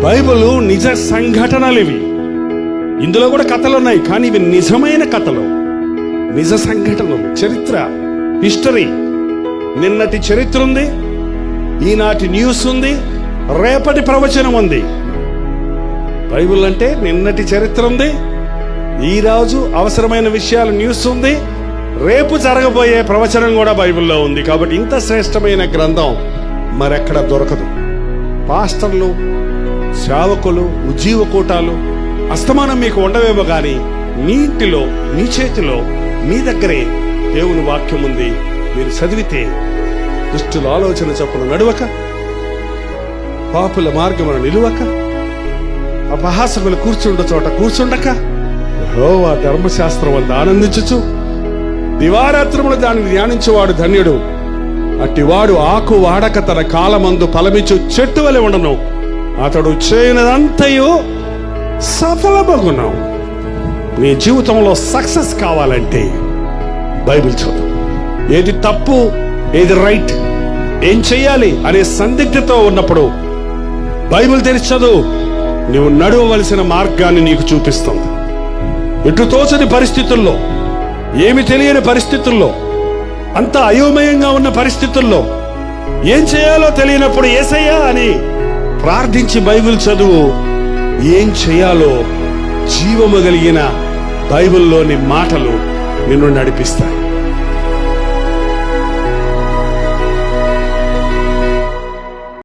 Bible నిజ సంఘటనలు ఇవి. ఇందులో కూడా కథలు ఉన్నాయి, కానీ ఇవి నిజమైన కథలు, నిజ సంఘటనలు, చరిత్ర, హిస్టరీ. నిన్నటి చరిత్ర ఉంది, ఈనాటి న్యూస్ ఉంది, రేపటి ప్రవచనం ఉంది. బైబిల్ అంటే నిన్నటి చరిత్ర ఉంది, ఈ రోజు అవసరమైన విషయాలు న్యూస్ ఉంది, రేపు జరగబోయే ప్రవచనం కూడా బైబిల్లో ఉంది. కాబట్టి ఇంత శ్రేష్టమైన గ్రంథం మరెక్కడ దొరకదు. పాస్టర్లు, సేవకులు, ఉజ్జీవ కూటాలు అస్తమానం మీకు ఉండవేమో గాని మీ ఇంటిలో, మీ చేతిలో, మీ దగ్గరే దేవుని వాక్యం ఉంది. మీరు చదివితే దుష్టుల ఆలోచన చొప్పున నడువక, పాపుల మార్గమున నిలువక, అపహాసకులు కూర్చుండ చోట కూర్చుండక, యెహోవా ధర్మశాస్త్రం వల్ల ఆనందించుచు దివారాత్రములు దానిని ధ్యానించేవాడు ధన్యుడు. అట్టివాడు ఆకు వాడక తన కాలమందు ఫలమిచ్చు చెట్టు వలె ఉండను, అతడు చేయనదంతయు సఫలమగును. నీ జీవితంలో సక్సెస్ కావాలంటే బైబిల్ చదువు. ఏది తప్పు, ఏది రైట్, ఏం చెయ్యాలి అనే సందిగ్ధతో ఉన్నప్పుడు బైబిల్ తెరిచి చదువు. నువ్వు నడవవలసిన మార్గాన్ని నీకు చూపిస్తుంది. ఎటు తోచని పరిస్థితుల్లో, ఏమి తెలియని పరిస్థితుల్లో, అంత అయోమయంగా ఉన్న పరిస్థితుల్లో, ఏం చేయాలో తెలియనప్పుడు యేసయ్యా అని ప్రార్థించి బైబిల్ చదువు. ఏం చేయాలో జీవము కలిగిన బైబిల్లోని మాటలు నిన్ను నడిపిస్తాయి.